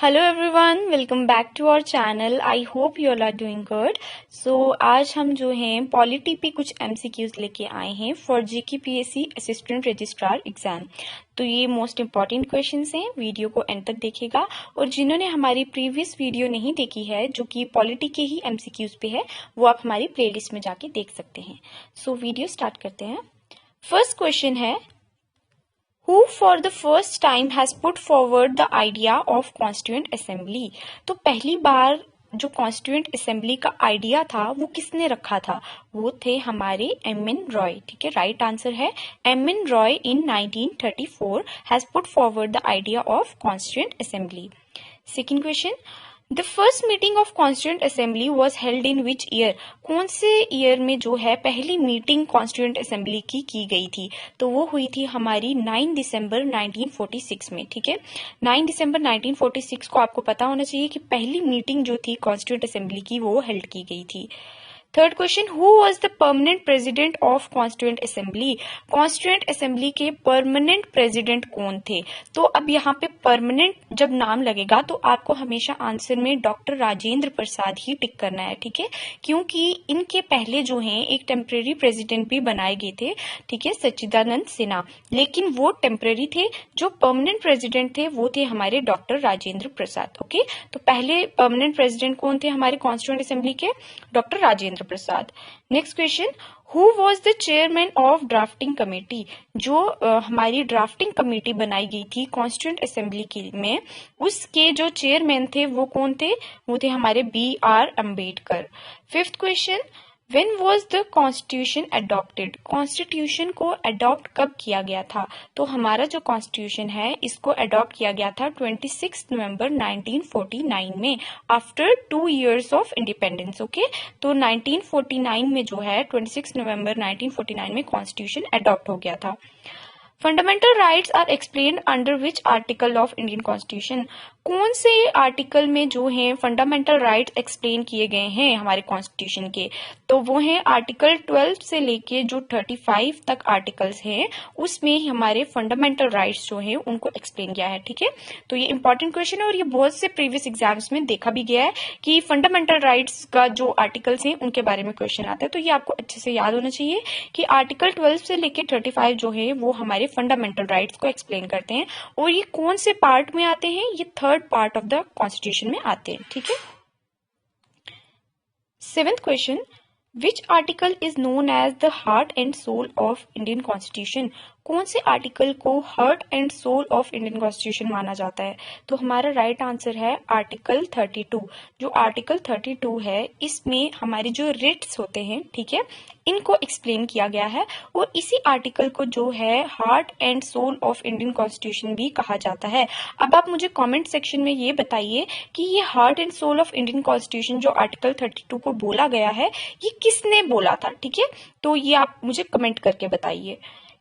Hello everyone, welcome back to our channel. I hope you all are doing good. So आज हम जो हैं polity पे कुछ एमसीक्यूज लेके आए हैं for JKPSC assistant registrar exam. तो ये मोस्ट इंपॉर्टेंट क्वेश्चंस हैं, वीडियो को एंड तक देखेगा। और जिन्होंने हमारी प्रीवियस वीडियो नहीं देखी है जो कि पॉलिटी के ही एमसीक्यूज पे है, वो आप हमारी प्लेलिस्ट में जाके देख सकते हैं। सो वीडियो स्टार्ट करते हैं। फर्स्ट क्वेश्चन है, Who for the first time has put forward the idea of Constituent Assembly? तो पहली बार जो कॉन्स्टिट्यूएंट असेंबली का आइडिया था वो किसने रखा था? वो थे हमारे एम.एन. रॉय। ठीक है, राइट आंसर है M.N.. Roy in 1934 has put forward the idea of constituent assembly. Second question, the first meeting of constituent assembly was held in which year? कौन से ईयर में जो है पहली मीटिंग कॉन्स्टिट्यूएंट असेंबली की गई थी? तो वो हुई थी हमारी 9 दिसंबर 1946 में। ठीक है, 9 दिसंबर 1946 को आपको पता होना चाहिए कि पहली मीटिंग जो थी कॉन्स्टिट्यूएंट असेंबली की वो हेल्ड की गई थी। Third question, who was the permanent president of constituent assembly? Constituent assembly के परमानेंट प्रेसिडेंट कौन थे? तो अब यहाँ पे परमानेंट जब नाम लगेगा तो आपको हमेशा आंसर में डॉक्टर राजेंद्र प्रसाद ही टिक करना है। ठीक है, क्योंकि इनके पहले जो हैं एक टेम्परेरी प्रेसिडेंट भी बनाए गए थे। ठीक है, सच्चिदानंद सिन्हा, लेकिन वो टेम्परेरी थे। जो परमानेंट प्रेसिडेंट थे वो थे हमारे डॉक्टर राजेंद्र प्रसाद। ओके, तो पहले परमानेंट प्रेसिडेंट कौन थे हमारे कॉन्स्टिट्यूएंट असेंबली के? Doctor Rajendra Prasad. Next question, who was the chairman of drafting committee? जो हमारी ड्राफ्टिंग कमेटी बनाई गई थी कॉन्स्टिट्यूएंट असेंबली के में, उसके जो चेयरमैन थे वो कौन थे? वो थे हमारे B.R. Ambedkar. Fifth question, When was the Constitution adopted? Constitution को अडॉप्ट कब किया गया था? तो हमारा जो कॉन्स्टिट्यूशन है इसको अडॉप्ट किया गया था 26 नवंबर 1949 में, after 2 years of independence. Okay, तो 1949 में जो है 26 नवंबर 1949 में कॉन्स्टिट्यूशन अडॉप्ट हो गया था। Fundamental rights are explained under which article of Indian constitution? कौन से आर्टिकल में जो है फंडामेंटल राइट्स एक्सप्लेन किए गए हैं हमारे कॉन्स्टिट्यूशन के? तो वो हैं आर्टिकल 12 से लेके जो 35 तक आर्टिकल्स हैं, उसमें हमारे फंडामेंटल राइट्स जो हैं उनको एक्सप्लेन किया है। ठीक है, तो ये इंपॉर्टेंट क्वेश्चन है और ये बहुत से प्रीवियस एग्जाम्स में देखा भी गया है कि फंडामेंटल राइट्स का जो आर्टिकल्स हैं उनके बारे में क्वेश्चन आता है। तो ये आपको अच्छे से याद होना चाहिए कि आर्टिकल 12 से लेके 35 जो है वो हमारे फंडामेंटल राइट्स को एक्सप्लेन करते हैं। और ये कौन से पार्ट में आते हैं? ये third part of the constitution में आते हैं। ठीक है, seventh question, which article is known as the heart and soul of Indian constitution? कौन से आर्टिकल को heart and soul of Indian constitution माना जाता है? तो हमारा राइट आंसर है आर्टिकल 32। जो आर्टिकल 32 है इसमें हमारे जो रिट्स होते हैं, ठीक है, इनको एक्सप्लेन किया गया है और इसी आर्टिकल को जो है heart and soul of Indian constitution भी कहा जाता है। अब आप मुझे कमेंट सेक्शन में ये बताइए कि ये heart and soul of Indian constitution जो आर्टिकल 32 को बोला गया है ये किसने बोला था? ठीक है, तो ये आप मुझे कमेंट करके बताइए।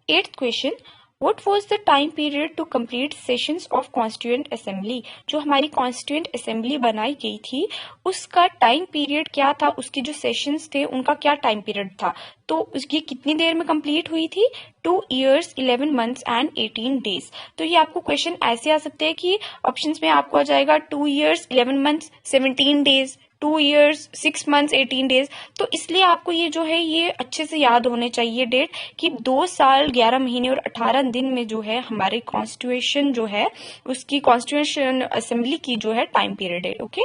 Eighth question, What was the time period to complete sessions of Constituent Assembly? जो हमारी Constituent Assembly बनाई गई थी उसका टाइम पीरियड क्या था? उसके जो सेशंस थे उनका क्या टाइम पीरियड था? तो उसकी कितनी देर में कंप्लीट हुई थी? 2 years 11 months and 18 days। तो ये आपको क्वेश्चन ऐसे आ सकते हैं कि ऑप्शंस में आपको आ जाएगा 2 years 11 months 17 days, 2 years 6 months 18 days। तो इसलिए आपको ये जो है ये अच्छे से याद होने चाहिए डेट कि 2 साल 11 महीने और 18 दिन में जो है हमारे कॉन्स्टिट्यूशन जो है उसकी कॉन्स्टिट्यूशन असेंबली की जो है टाइम पीरियड है। Okay,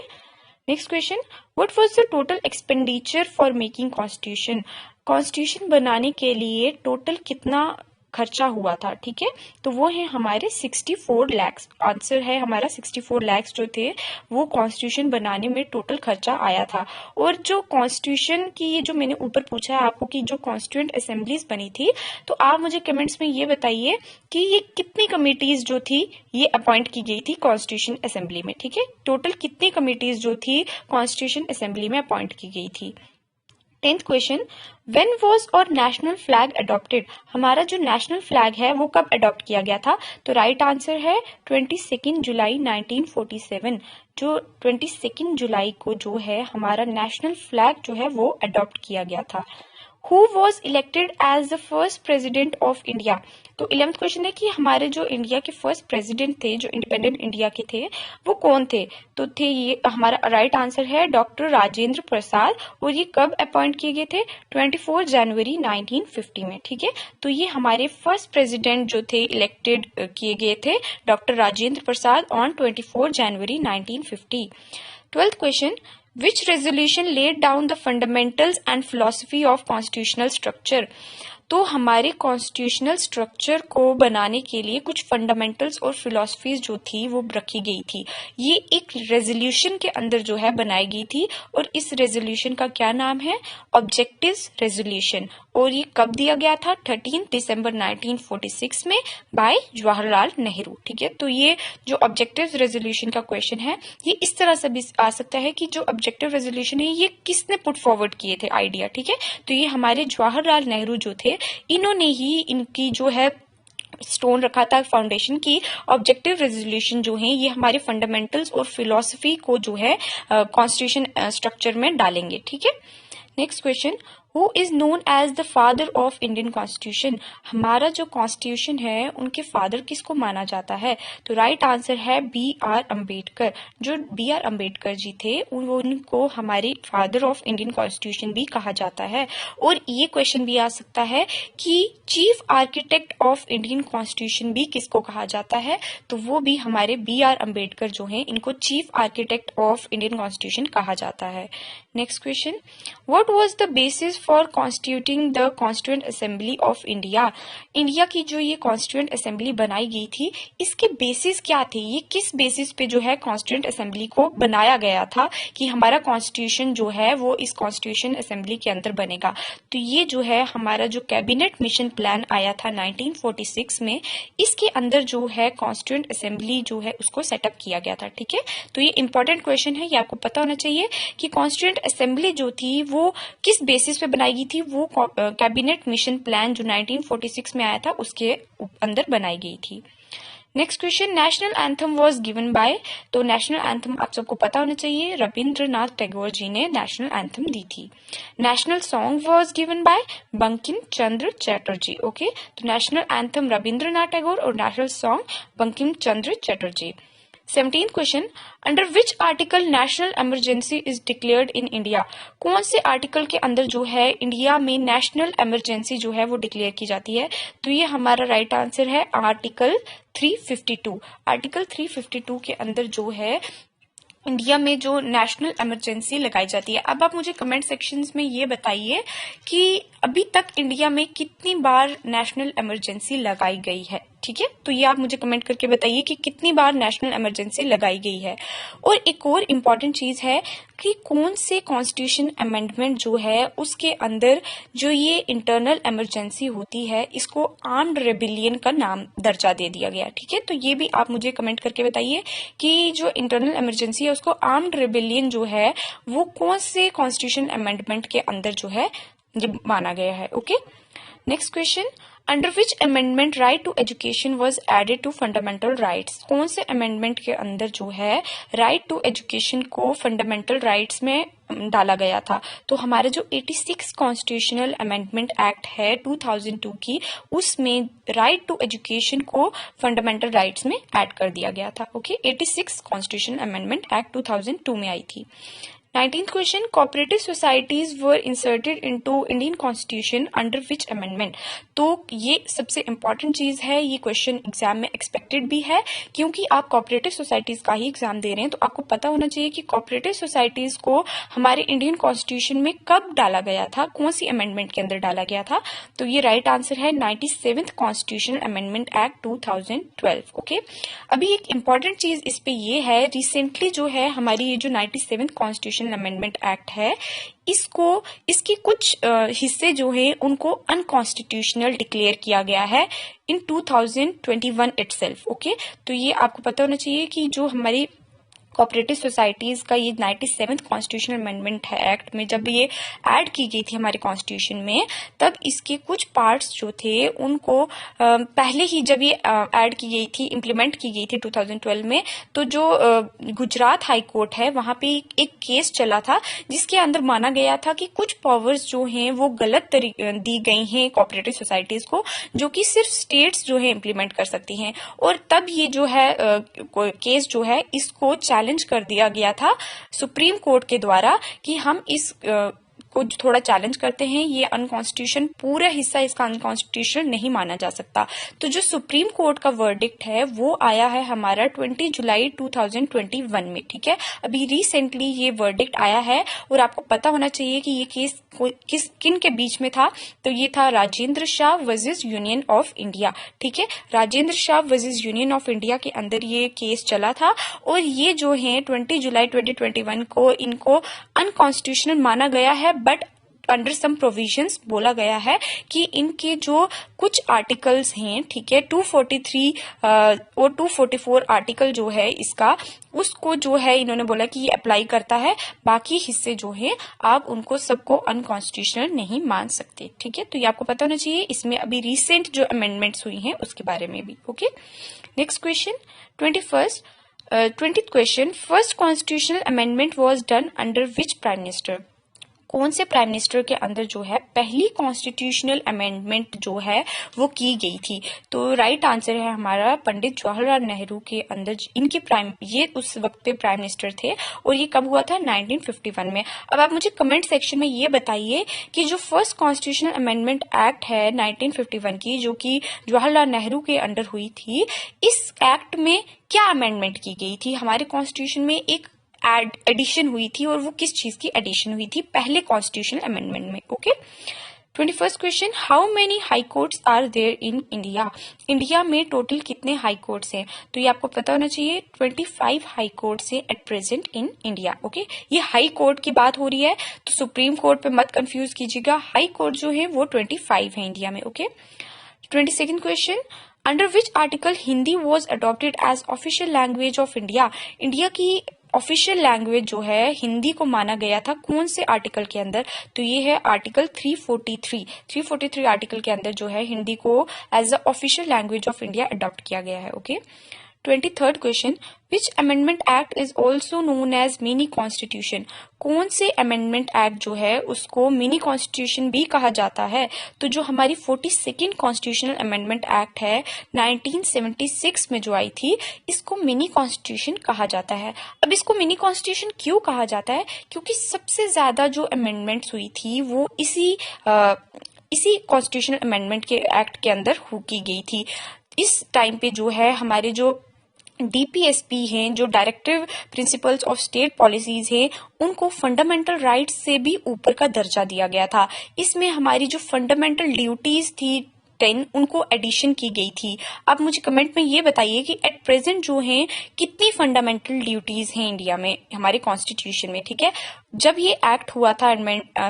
next question, what was the total expenditure for making constitution? Constitution बनाने के लिए टोटल कितना खर्चा हुआ था? ठीक है, तो वो है हमारे 64 lakhs। आंसर है हमारा 64 lakhs जो थे वो कॉन्स्टिट्यूशन बनाने में टोटल खर्चा आया था। और जो कॉन्स्टिट्यूशन की ये जो मैंने ऊपर पूछा है आपको कि जो कॉन्स्टिट्यूएंट असेंबलीज बनी थी, तो आप मुझे कमेंट्स में ये बताइए कि ये कितनी कमिटीज जो थी ये अपॉइंट की गई थी कॉन्स्टिट्यूशन असेंबली में। ठीक है, टोटल कितनी कमिटीज जो थी कॉन्स्टिट्यूशन असेंबली में अपॉइंट की गई थी। 10th क्वेश्चन, व्हेन वाज और नेशनल फ्लैग अडॉप्टेड? हमारा जो नेशनल फ्लैग है वो कब अडॉप्ट किया गया था? तो राइट आंसर है 22 जुलाई 1947। जो 22 जुलाई को जो है हमारा नेशनल फ्लैग जो है वो अडॉप्ट किया गया था। Who was elected as the first president of India? तो 11th क्वेश्चन है कि हमारे जो इंडिया के फर्स्ट प्रेसिडेंट थे, जो इंडिपेंडेंट इंडिया के थे, वो कौन थे? तो थे ये, हमारा राइट आंसर है डॉक्टर राजेंद्र प्रसाद। और ये कब अपॉइंट किए गए थे? 24 जनवरी 1950 में। ठीक है, तो ये हमारे फर्स्ट प्रेसिडेंट जो थे इलेक्टेड किए गए थे doctor Rajendra Prasad on 24 January 1950। 12th question, which resolution laid down the fundamentals and philosophy of constitutional structure? तो हमारे कॉन्स्टिट्यूशनल स्ट्रक्चर को बनाने के लिए कुछ फंडामेंटल्स और फिलॉसफीज जो थी वो रखी गई थी। ये एक रेजोल्यूशन के अंदर जो है बनाई गई थी और इस रेजोल्यूशन का क्या नाम है? Objectives resolution. और ये कब दिया गया था? 13 दिसंबर 1946 में बाय जवाहरलाल नेहरू। ठीक है, तो ये जो ऑब्जेक्टिव्स रेजोल्यूशन का क्वेश्चन है ये इस तरह से भी आ सकता है कि जो ऑब्जेक्टिव रेजोल्यूशन है ये किसने पुट फॉरवर्ड किए थे आइडिया। ठीक है, तो ये हमारे जवाहरलाल नेहरू जो थे, इन्होंने ही इनकी जो है स्टोन रखा था फाउंडेशन की। ऑब्जेक्टिव रेजोल्यूशन जो है ये हमारे फंडामेंटल्स और फिलॉसफी को जो है कॉन्स्टिट्यूशन स्ट्रक्चर में डालेंगे। ठीक है, next question, who is known as the father of Indian constitution? हमारा जो कॉन्स्टिट्यूशन है उनके फादर किसको माना जाता है? तो राइट आंसर है B.R. अम्बेडकर। जो B.R. अम्बेडकर जी थे उनको हमारे फादर ऑफ इंडियन कॉन्स्टिट्यूशन भी कहा जाता है। और ये क्वेश्चन भी आ सकता है कि chief architect of Indian constitution भी किसको कहा जाता है? तो वो भी हमारे B.R. अम्बेडकर जो हैं इनको chief architect of Indian constitution कहा जाता है। Next question, what was the basis for constituting the constituent assembly of India? India की जो ये कॉन्स्टिट्यूएंट असेंबली बनाई गई थी इसके बेसिस क्या थे? ये किस बेसिस पे जो है कॉन्स्टिट्यूएंट असेंबली को बनाया गया था कि हमारा कॉन्स्टिट्यूशन जो है वो इस कॉन्स्टिट्यूशन असेंबली के अंदर बनेगा? तो ये जो है हमारा जो कैबिनेट मिशन प्लान आया था 1946 में, इसके अंदर जो है कॉन्स्टिट्यूएंट असेंबली जो है उसको सेटअप किया गया था। ठीक है, तो ये इंपॉर्टेंट क्वेश्चन है, ये आपको पता होना चाहिए कि कॉन्स्टिट्यूएंट असेंबली जो थी वो किस बेसिस पे बनाई गई थी। वो कैबिनेट मिशन प्लान जो 1946 में आया था उसके अंदर बनाई गई थी। Next question, national anthem was given by? तो नेशनल एंथम आप सबको पता होना चाहिए, रविंद्रनाथ टैगोर जी ने नेशनल एंथम दी थी। National song was given by Bankim Chandra Chatterjee. Okay, तो नेशनल एंथम रविंद्रनाथ टैगोर और national song Bankim Chandra Chatterjee. 17th question, under which article national emergency is declared in India? कौन से आर्टिकल के अंदर जो है इंडिया में नेशनल इमरजेंसी जो है वो डिक्लेयर की जाती है? तो ये हमारा राइट आंसर है आर्टिकल 352। आर्टिकल 352 के अंदर जो है इंडिया में जो नेशनल इमरजेंसी लगाई जाती है। अब आप मुझे कमेंट सेक्शंस में ये बताइए कि अभी तक इंडिया में कितनी बार नेशनल इमरजेंसी लगाई गई है। ठीक है, तो ये आप मुझे कमेंट करके बताइए कि कितनी बार नेशनल इमरजेंसी लगाई गई है। और एक और इम्पॉर्टेंट चीज है कि कौन से कॉन्स्टिट्यूशन अमेंडमेंट जो है उसके अंदर जो ये इंटरनल इमरजेंसी होती है इसको आर्म्ड रेबिलियन का नाम दर्जा दे दिया गया। ठीक है, तो ये भी आप मुझे कमेंट करके बताइए कि जो इंटरनल इमरजेंसी है उसको आर्म्ड रेबिलियन जो है वो कौन से कॉन्स्टिट्यूशन अमेंडमेंट के अंदर जो है माना गया है। Okay, next question, under which amendment right to education was added to fundamental rights? कौन से अमेंडमेंट के अंदर जो है राइट टू एजुकेशन को फंडामेंटल राइट्स में डाला गया था? तो हमारा जो 86 कॉन्स्टिट्यूशनल अमेंडमेंट एक्ट है 2002 की, उसमें राइट टू एजुकेशन को फंडामेंटल राइट्स में ऐड कर दिया गया था। ओके, 86 कॉन्स्टिट्यूशनल अमेंडमेंट एक्ट 2002 में आई थी। 19th question, cooperative societies were inserted into Indian constitution under which amendment? तो ये सबसे इंपॉर्टेंट चीज है, ये क्वेश्चन एग्जाम में एक्सपेक्टेड भी है क्योंकि आप कोऑपरेटिव सोसाइटीज का ही एग्जाम दे रहे हैं, तो आपको पता होना चाहिए कि कोऑपरेटिव सोसाइटीज को हमारे इंडियन कॉन्स्टिट्यूशन में कब डाला गया था, कौन सी अमेंडमेंट के अंदर डाला गया था? तो ये राइट आंसर है 97th constitutional amendment act 2012। Okay, अभी एक इंपॉर्टेंट चीज इस पे ये है, रिसेंटली जो है हमारी ये जो 97th कॉन्स्टिट्यूशनल अमेंडमेंट एक्ट है इसके कुछ हिस्से जो है उनको अनकॉन्स्टिट्यूशनल डिक्लेयर किया गया है इन 2021 इटसेल्फ। ओके, तो ये आपको पता होना चाहिए कि जो हमारी कोऑपरेटिव सोसाइटीज का ये 97th कॉन्स्टिट्यूशनल अमेंडमेंट है एक्ट में जब ये ऐड की गई थी हमारे कॉन्स्टिट्यूशन में, तब इसके कुछ पार्ट्स जो थे उनको पहले ही जब ये ऐड की गई थी, इम्प्लीमेंट की गई थी 2012 में, तो जो गुजरात हाई कोर्ट है वहां पे एक केस चला था जिसके अंदर माना गया था कि कुछ पावर्स जो हैं वो गलत दी गई हैं कोऑपरेटिव सोसाइटीज को, जो कि सिर्फ स्टेट्स जो है इम्प्लीमेंट कर सकती हैं। और तब ये जो है केस जो है इसको चैलेंज कर दिया गया था सुप्रीम कोर्ट के द्वारा कि हम इस को थोड़ा चैलेंज करते हैं, ये अनकॉन्स्टिट्यूशन, पूरा हिस्सा इसका अनकॉन्स्टिट्यूशनल नहीं माना जा सकता। तो जो सुप्रीम कोर्ट का वर्डिक्ट है वो आया है हमारा 20 जुलाई 2021 में, ठीक है। अभी रिसेंटली ये वर्डिक्ट आया है और आपको पता होना चाहिए कि ये केस किन के बीच में था। तो ये था Rajendra Shah versus union of India, ठीक है। Rajendra Shah versus union of India के अंदर ये केस चला था और ये जो है 20 जुलाई 2021 को इनको अनकॉन्स्टिट्यूशनल माना गया है, बट अंडर सम प्रोविजंस बोला गया है कि इनके जो कुछ आर्टिकल्स हैं, ठीक है, 243 और 244 आर्टिकल जो है इसका, उसको जो है इन्होंने बोला कि ये अप्लाई करता है, बाकी हिस्से जो है आप उनको सबको अनकॉन्स्टिट्यूशनल नहीं मान सकते, ठीक है। तो ये आपको पता होना चाहिए। इसमें अभी रिसेंट जो अमेंडमेंट्स हुई हैं उसके बारे में भी, okay. Next question 20th question, first constitutional amendment was done under which prime minister? कौन से प्राइम मिनिस्टर के अंदर जो है पहली कॉन्स्टिट्यूशनल अमेंडमेंट जो है वो की गई थी? तो राइट आंसर है हमारा पंडित जवाहरलाल नेहरू के अंदर। ये उस वक्त पे प्राइम मिनिस्टर थे और ये कब हुआ था? 1951 में। अब आप मुझे कमेंट सेक्शन में ये बताइए कि जो फर्स्ट कॉन्स्टिट्यूशनल अमेंडमेंट एक्ट है 1951 की, जो कि जवाहरलाल नेहरू के अंडर हुई थी, इस एक्ट में क्या अमेंडमेंट की गई थी? हमारे कॉन्स्टिट्यूशन में एक एडिशन हुई थी और वो किस चीज की एडिशन हुई थी पहले कॉन्स्टिट्यूशनल अमेंडमेंट में, okay. 21st question, how many high courts are there in India? India में टोटल कितने हाई कोर्ट्स हैं? तो ये आपको पता होना चाहिए, 25 हाई कोर्ट्स हैं at present in India, okay. ये हाई कोर्ट की बात हो रही है, तो सुप्रीम कोर्ट पे मत कंफ्यूज कीजिएगा। हाई कोर्ट जो है वो 25 है इंडिया में, okay. 22nd question, under which article Hindi was adopted as official language of India? India की ऑफिशियल लैंग्वेज जो है हिंदी को माना गया था कौन से आर्टिकल के अंदर? तो ये है आर्टिकल 343 आर्टिकल के अंदर जो है हिंदी को as a official language of India adopt किया गया है, okay. 23rd question, which amendment act is also known as mini constitution? कौन से अमेंडमेंट एक्ट जो है उसको मिनी कॉन्स्टिट्यूशन भी कहा जाता है? तो जो हमारी 42nd कॉन्स्टिट्यूशनल अमेंडमेंट एक्ट है 1976 में जो आई थी, इसको मिनी कॉन्स्टिट्यूशन कहा जाता है। अब इसको मिनी कॉन्स्टिट्यूशन क्यों कहा जाता है? क्योंकि सबसे ज्यादा जो अमेंडमेंट्स हुई थी वो इसी कॉन्स्टिट्यूशनल अमेंडमेंट के एक्ट के अंदर की गई थी। इस टाइम पे जो है हमारे जो DPSP हैं, जो directive principles of state policies हैं, उनको फंडामेंटल राइट्स से भी ऊपर का दर्जा दिया गया था। इसमें हमारी जो फंडामेंटल ड्यूटीज थी 10, उनको एडिशन की गई थी। अब मुझे कमेंट में ये बताइए कि एट प्रेजेंट जो हैं कितनी फंडामेंटल ड्यूटीज हैं इंडिया में हमारे कॉन्स्टिट्यूशन में, ठीक है। जब ये एक्ट हुआ था,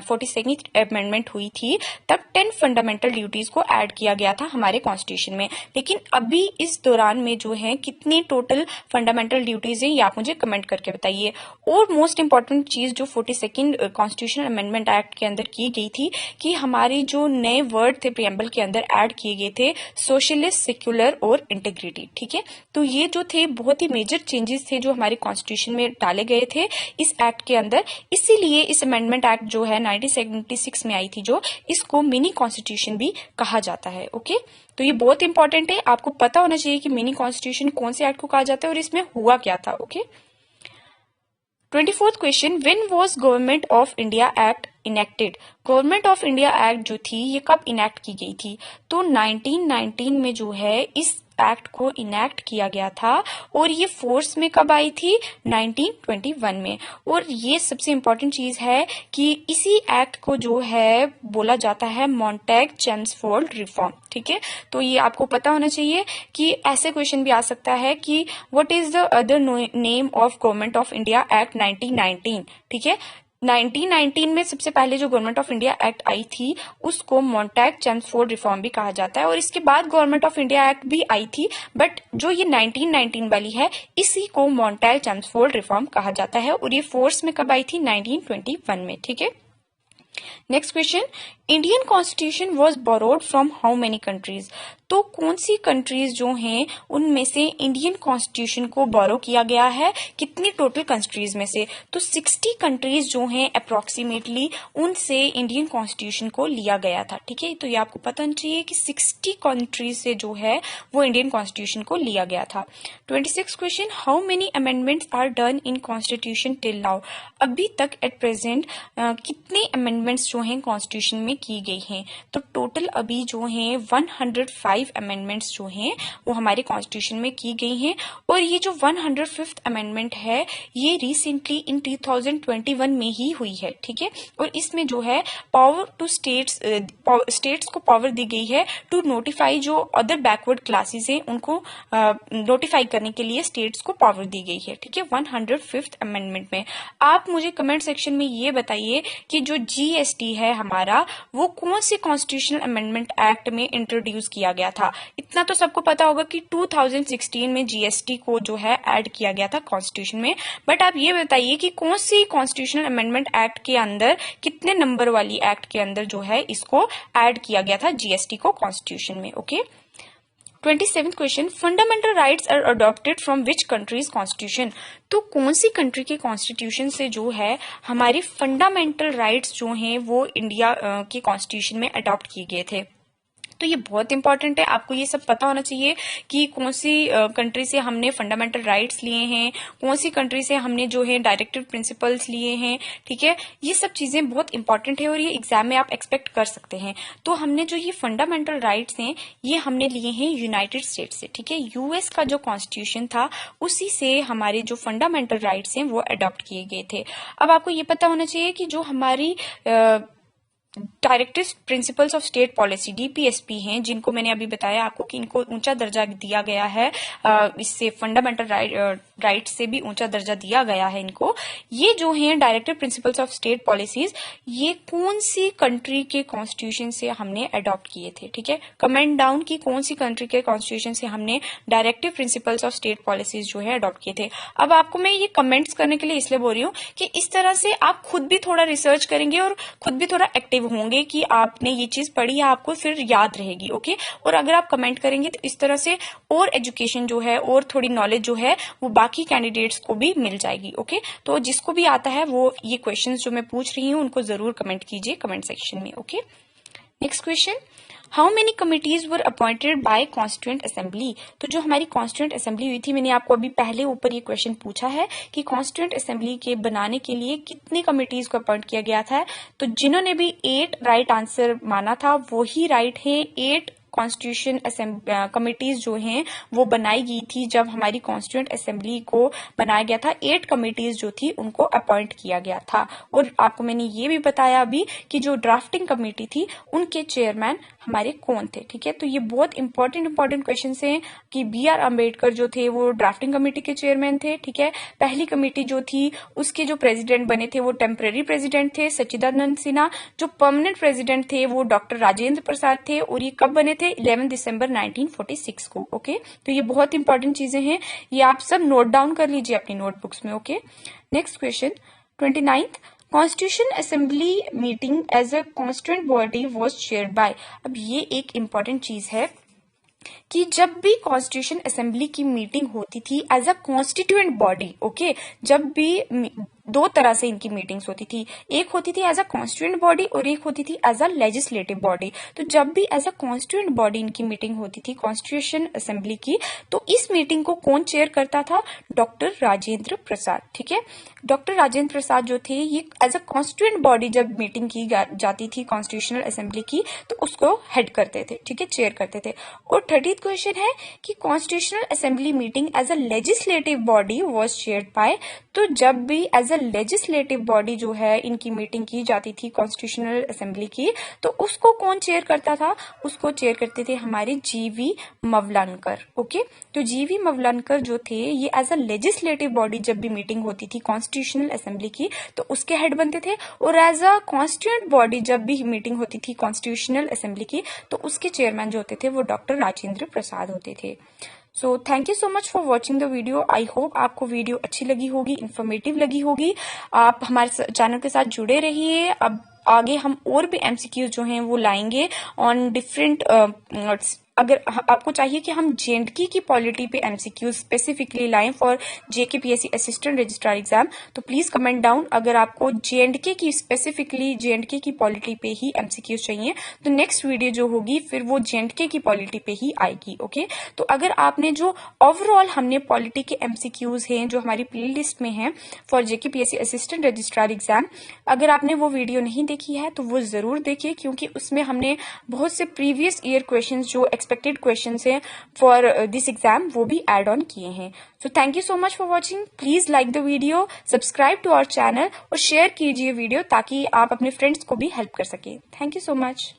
42nd अमेंडमेंट हुई थी, तब 10 फंडामेंटल ड्यूटीज को ऐड किया गया था हमारे कॉन्स्टिट्यूशन में। लेकिन अभी इस दौरान में जो है कितनी टोटल फंडामेंटल ड्यूटीज हैं, ये आप मुझे कमेंट करके बताइए। और मोस्ट इंपॉर्टेंट चीज जो 42nd कॉन्स्टिट्यूशनल अमेंडमेंट एक्ट के अंदर की गई थी कि हमारे जो नए वर्ड थे प्रियम्बल के अंदर ऐड किए गए थे, सोशलिस्ट, सेक्युलर और इंटीग्रिटी, ठीक है। तो ये जो थे बहुत ही मेजर चेंजेस थे जो हमारे कॉन्स्टिट्यूशन में डाले गए थे इस एक्ट के अंदर। इसीलिए इस अमेंडमेंट एक्ट जो है 1976 में आई थी, जो इसको मिनी कॉन्स्टिट्यूशन भी कहा जाता है, ओके। तो ये बहुत इंपॉर्टेंट है, आपको पता होना चाहिए कि मिनी कॉन्स्टिट्यूशन कौन से एक्ट को कहा जाता है और इसमें हुआ क्या था, okay. 24th question, when was government of India act enacted? Government of India act जो थी ये कब इनेक्ट की गई थी? तो 1919 में जो है इस एक्ट को इनेक्ट किया गया था और ये फोर्स में कब आई थी? 1921 में। और ये सबसे इम्पोर्टेंट चीज है कि इसी एक्ट को जो है बोला जाता है मॉन्टेग चेम्सफोर्ड रिफॉर्म, ठीक है। तो ये आपको पता होना चाहिए कि ऐसे क्वेश्चन भी आ सकता है कि what is the other name of government of India act 1919, ठीक है। 1919 में सबसे पहले जो गवर्नमेंट ऑफ इंडिया एक्ट आई थी उसको मॉन्टैग चेम्सफोर्ड रिफॉर्म भी कहा जाता है, और इसके बाद गवर्नमेंट ऑफ इंडिया एक्ट भी आई थी, बट जो ये 1919 वाली है इसी को मॉन्टैग चेम्सफोर्ड रिफॉर्म कहा जाता है, और ये फोर्स में कब आई थी? 1921 में। ठीक है, next question, Indian constitution was borrowed from how many countries? तो कौन सी कंट्रीज जो हैं उनमें से इंडियन कॉन्स्टिट्यूशन को बोरो किया गया है? कितनी टोटल कंट्रीज में से? तो 60 कंट्रीज जो हैं अप्रोक्सीमेटली उनसे इंडियन कॉन्स्टिट्यूशन को लिया गया था। ठीक है, तो ये आपको पता होना चाहिए कि 60 कंट्रीज से जो है वो इंडियन कॉन्स्टिट्यूशन को लिया गया था। 26 question, how many amendments are done in constitution till now? अभी तक एट प्रेजेंट कितने अमेंडमेंट्स जो हैं कॉन्स्टिट्यूशन में की गई हैं? तो टोटल अभी जो हैं 105 अमेंडमेंट्स जो हैं वो हमारे कॉन्स्टिट्यूशन में की गई हैं, और ये जो 105th अमेंडमेंट है ये रिसेंटली इन 2021 में ही हुई है। ठीक है, और इसमें जो है पावर टू स्टेट्स को पावर दी गई है टू नोटिफाई जो अदर बैकवर्ड क्लासेस हैं उनको नोटिफाई करने के लिए स्टेट्स को पावर दी गई है। ठीक है, 105th अमेंडमेंट में। आप मुझे कमेंट सेक्शन में ये बताइए कि जो जीएसटी है हमारा वो कौन से कॉन्स्टिट्यूशनल अमेंडमेंट एक्ट में इंट्रोड्यूस किया गया था? इतना तो सबको पता होगा कि 2016 में जीएसटी को जो है ऐड किया गया था कॉन्स्टिट्यूशन में, बट आप ये बताइए कि कौन सी कॉन्स्टिट्यूशनल अमेंडमेंट एक्ट के अंदर, कितने नंबर वाली एक्ट के अंदर जो है इसको ऐड किया गया था जीएसटी को कॉन्स्टिट्यूशन में। Okay, 27th question, fundamental rights are adopted from which countries constitution? तो कौन सी कंट्री के कॉन्स्टिट्यूशन से जो है हमारे फंडामेंटल राइट्स जो हैं वो इंडिया के कॉन्स्टिट्यूशन में अडॉप्ट किए गए थे? तो ये बहुत इंपॉर्टेंट है, आपको ये सब पता होना चाहिए कि कौन सी कंट्री से हमने फंडामेंटल राइट्स लिए हैं, कौन सी कंट्री से हमने जो है डायरेक्टिव प्रिंसिपल्स लिए हैं। ठीक है, ये सब चीजें बहुत इंपॉर्टेंट है और ये एग्जाम में आप एक्सपेक्ट कर सकते हैं। तो हमने जो ये फंडामेंटल राइट्स हैं ये हमने लिए हैं यूनाइटेड स्टेट्स से। ठीक है, यूएस का जो कॉन्स्टिट्यूशन था उसी से हमारे जो फंडामेंटल राइट्स हैं वो अडॉप्ट किए गए थे। अब आपको ये पता होना चाहिए कि जो हमारी directive principles of state policy DPSP हैं, जिनको मैंने अभी बताया आपको कि इनको ऊंचा दर्जा दिया गया है, इससे फंडामेंटल राइट से भी ऊंचा दर्जा दिया गया है इनको। ये जो हैं directive principles of state policies, ये कौन सी कंट्री के कॉन्स्टिट्यूशन से हमने अडॉप्ट किए थे? ठीक है, कमेंट डाउन की कौन सी कंट्री के कॉन्स्टिट्यूशन से हमने directive principles of state policies जो है अडॉप्ट किए थे। अब आपको मैं ये कमेंट्स करने के लिए इसलिए बोल रही हूँ कि इस तरह से आप खुद भी थोड़ा रिसर्च करेंगे और खुद भी थोड़ा एक्टिव होंगे कि आपने ये चीज पढ़ी है, आपको फिर याद रहेगी। ओके, और अगर आप कमेंट करेंगे तो इस तरह से और एजुकेशन जो है और थोड़ी नॉलेज जो है वो बाकी कैंडिडेट्स को भी मिल जाएगी। ओके, तो जिसको भी आता है वो ये क्वेश्चंस जो मैं पूछ रही हूँ उनको जरूर कमेंट कीजिए कमेंट सेक्शन में। Okay, next question, how many committees were appointed by constituent assembly? तो जो हमारी कॉन्स्टिट्यूएंट असेंबली हुई थी, मैंने आपको अभी पहले ऊपर ये क्वेश्चन पूछा है कि कॉन्स्टिट्यूएंट असेंबली के बनाने के लिए कितनी कमिटीज को अपॉइंट किया गया था। तो जिन्होंने भी 8 राइट आंसर माना था वही राइट है। 8 कॉन्स्टिट्यूशन कमिटीज जो हैं वो बनाई गई थी जब हमारी कॉन्स्टिट्यूएंट असेंबली को बनाया गया था। 8 कमिटीज जो थी उनको अपॉइंट किया गया था। और आपको मैंने ये भी बताया अभी कि जो ड्राफ्टिंग कमेटी थी उनके चेयरमैन हमारे कौन थे। ठीक है, तो ये बहुत इंपॉर्टेंट क्वेश्चन हैं कि BR अम्बेडकर जो थे वो ड्राफ्टिंग कमेटी के चेयरमैन थे। ठीक है, पहली कमेटी जो थी उसके जो प्रेसिडेंट बने थे वो टेम्पररी प्रेसिडेंट थे सच्चिदानंद सिन्हा। जो परमानेंट प्रेसिडेंट थे वो डॉक्टर राजेंद्र प्रसाद थे, और ये कब बने थे? 11 दिसंबर 1946 को। ओके, तो ये बहुत इंपॉर्टेंट चीजें हैं, ये आप सब नोट डाउन कर लीजिए अपनी नोटबुक्स में। Okay, next question 29th, constitution assembly meeting as a constituent body was chaired by. अब ये एक इंपॉर्टेंट चीज है कि जब भी कॉन्स्टिट्यूशन असेंबली की मीटिंग होती थी as a constituent body, okay, जब भी 2 तरह से इनकी मीटिंग्स होती थी, एक होती थी एज अ कॉन्स्टिट्यूएंट बॉडी और एक होती थी एज अ लेजिस्लेटिव बॉडी। तो जब भी एज अ कॉन्स्टिट्यूएंट बॉडी इनकी मीटिंग होती थी कॉन्स्टिट्यूशन असेंबली की, तो इस मीटिंग को कौन चेयर करता था? डॉक्टर राजेंद्र प्रसाद। ठीक है, डॉक्टर राजेंद्र प्रसाद जो थे ये एज अ कॉन्स्टिट्यूएंट बॉडी जब मीटिंग की जाती थी कॉन्स्टिट्यूशनल असेंबली की तो उसको हेड करते थे। ठीक है, चेयर करते थे। और 30th क्वेश्चन है कि constitutional assembly meeting as a legislative body was chaired by. तो जब भी एज अ लेजिस्लेटिव बॉडी जो है इनकी मीटिंग की जाती थी कॉन्स्टिट्यूशनल असेंबली की, तो उसको कौन चेयर करता था? उसको चेयर करते थे हमारे जीवी मवलानकर। ओके, तो जीवी मवलानकर जो थे ये एज अ लेजिस्लेटिव बॉडी जब भी मीटिंग होती थी कॉन्स्टिट्यूशनल असेंबली की तो उसके हेड बनते थे, और एज अ कॉन्स्टिट्यूंट बॉडी जब भी मीटिंग होती थी कॉन्स्टिट्यूशनल असेंबली की तो उसके चेयरमैन जो होते थे वो डॉक्टर राजेंद्र प्रसाद होते थे। सो thank you so much for watching the video. I hope आपको वीडियो अच्छी लगी होगी, इन्फॉर्मेटिव लगी होगी। आप हमारे चैनल के साथ जुड़े रहिए। अब आगे हम और भी एमसीक्यूज जो हैं वो लाएंगे ऑन डिफरेंट। अगर आपको चाहिए कि हम जेएंडके की पॉलिटी पे एमसीक्यूज स्पेसिफिकली लाएं for JKPSC assistant registrar exam, तो प्लीज कमेंट डाउन। अगर आपको जेएंडके की स्पेसिफिकली जेएंडके की पॉलिटी पे ही एमसीक्यूज चाहिए तो नेक्स्ट वीडियो जो होगी फिर वो जेएंडके की पॉलिटी पे ही आएगी। ओके, तो अगर आपने जो ओवरऑल हमने पॉलिटी के एमसीक्यूज हैं जो हमारी प्ले लिस्ट में है for JKPSC assistant registrar exam, अगर आपने वो वीडियो नहीं देखी है तो वो जरूर देखिए, क्योंकि उसमें हमने बहुत से प्रीवियस ईयर क्वेश्चन जो एक्सपेक्टेड क्वेश्चन है फॉर दिस एग्जाम वो भी एड ऑन किए हैं। So thank you so much for watching. Please like the video, subscribe to our channel और शेयर कीजिए वीडियो ताकि आप अपने फ्रेंड्स को भी हेल्प कर सके। Thank you so much.